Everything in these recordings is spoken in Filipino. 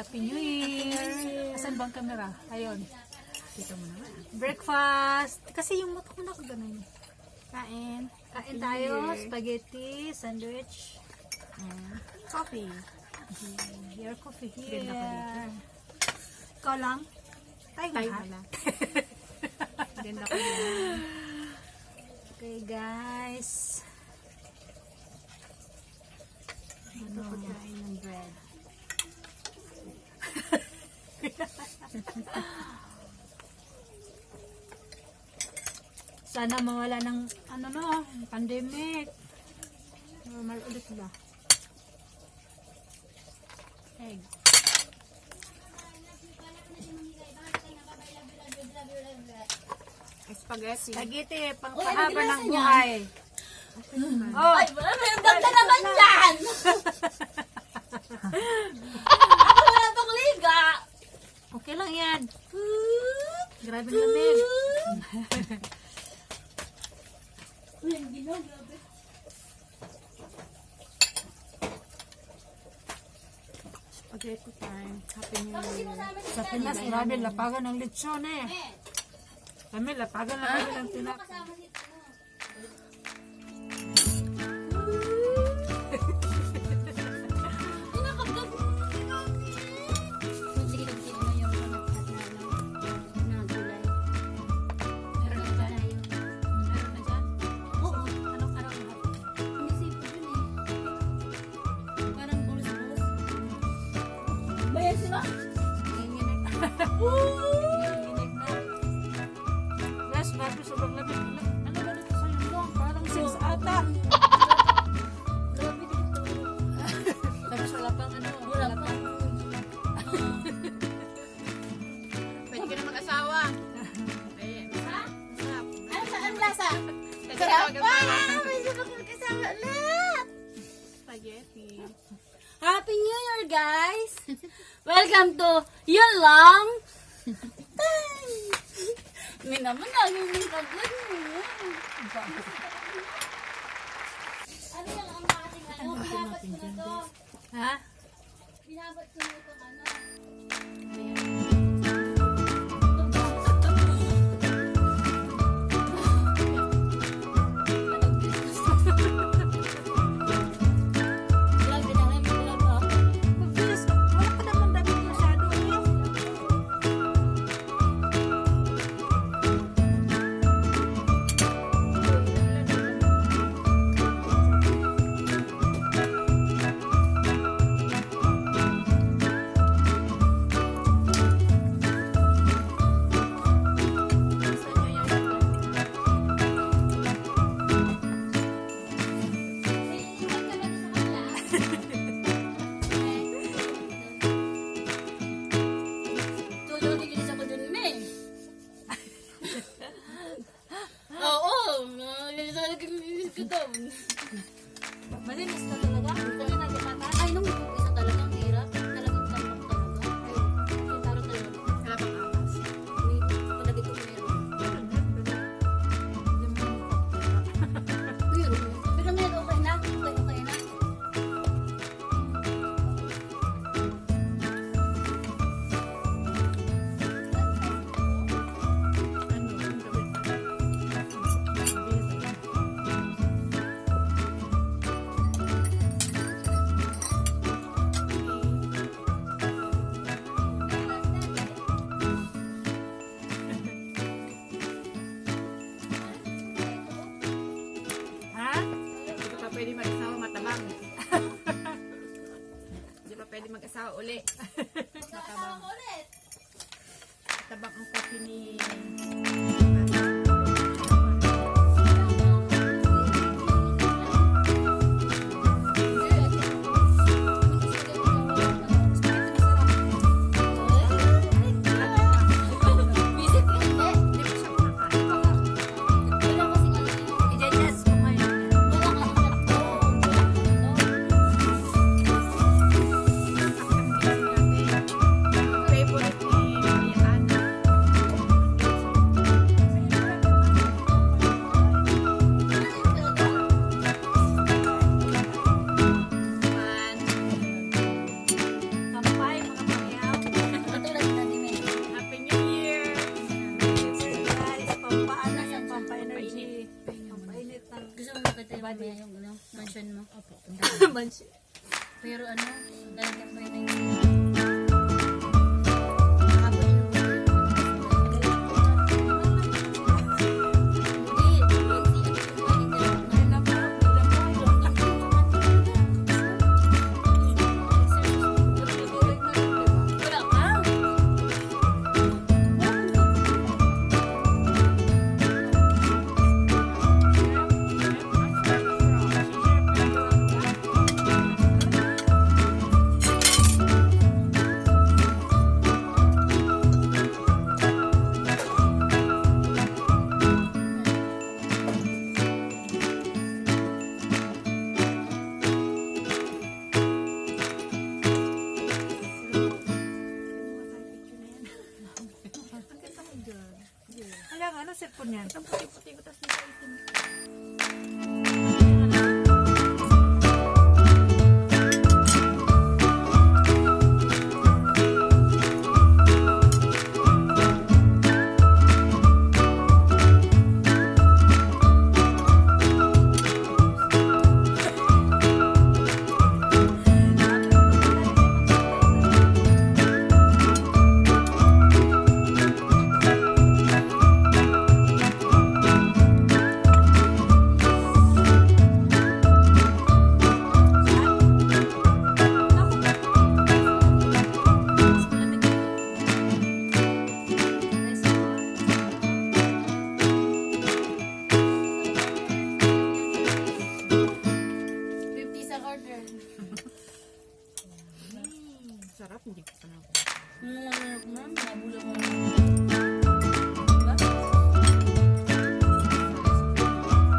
Happy New Year! Asan bang camera? Ayun. Dito mo naman. Breakfast! Kasi yung mata ko na kagano'n. Kain. Kain tayo. Spaghetti, sandwich, Coffee. your coffee Ganda ko here. Ikaw lang? Tayo Tayo lahat. pala. Ganda ko yan. Okay guys. Ito pagkain ng bread. Sana mawala ng pandemic. Normal ulit ba? Egg. Spaghetti. Spaghetti, pangpahaba ng buhay. Oh, Ay, mayroon ganda naman yan! Wala pang liga! Okay lang yan. Grabe ang lamig. Hindi na, grabe. spaghetti time. Happy New Year. Sa Pinas, grabe lapagan ng lechon eh. Kami, lapagan lang kami ng tinak. Kasama nito. Guys, grabe sobrang lamig. Ano ba dito sa iyo? Parang sins ata. Tapos wala pang wala pang. Pwede ka na mag-asawa. Eh, masarap. Ano saan lasa? Pwede ka na mag-asawa. May sabak magkasama ulit! Spaghetti. Happy New Year, guys! Welcome to Yun Lang! May naman naging pagod mo. Ano yung ang ating ano? Binabat ko na to. Ha? Binabat ko na itong ano. Mabilis. Wala pa naman dami masyado. Malinis na talaga. Kasi nagkakata. Ay, nung isa talagang hirap. Talagang tarong talaga. Ay, tarong talaga. Wala pang amas. May palagi ko meron. Meron. Pero meron okay na. Okay na. Ha? Hindi ka pa pwede mag-asawa, matabang. Hindi pa pwede mag-asawa uli. Magkakasama ko ulit. Matabang ang coffee ni... Visit ko hindi. Hindi pa siya kumakain. Wala kasing ano yun. I-digest ko ngayon. Wala ka naman. Favorite ni Ana. tayo mamaya yung ano, mansion mo. Opo. Mansion. Pero ano, lalagyan ko yun na yung... Nakabot yung... Wala ka? Alam nga, ano cellphone yan? Ang puti-puti ko, tapos nito itim. Sarap, hindi ko pa na.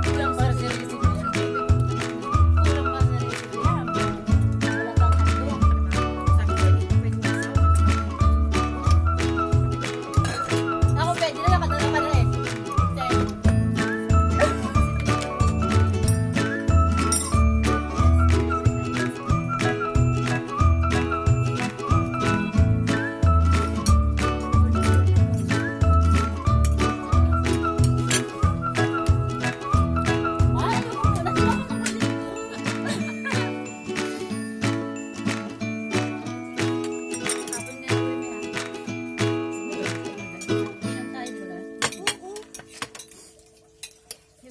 Kulang para sa recipe yan. Kulang para sa recipe yan. Wala kang hotdog. Ako pwede na nakadala ka na eh.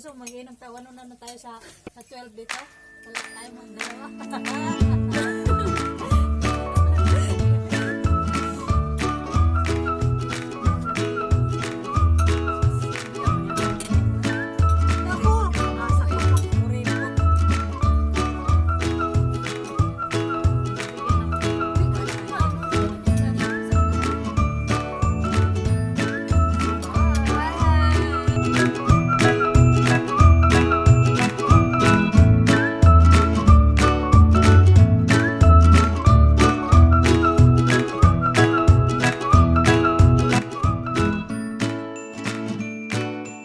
So, mag-inom tayo. Ano na tayo sa 12 dito? Wala tayo mga dalawa.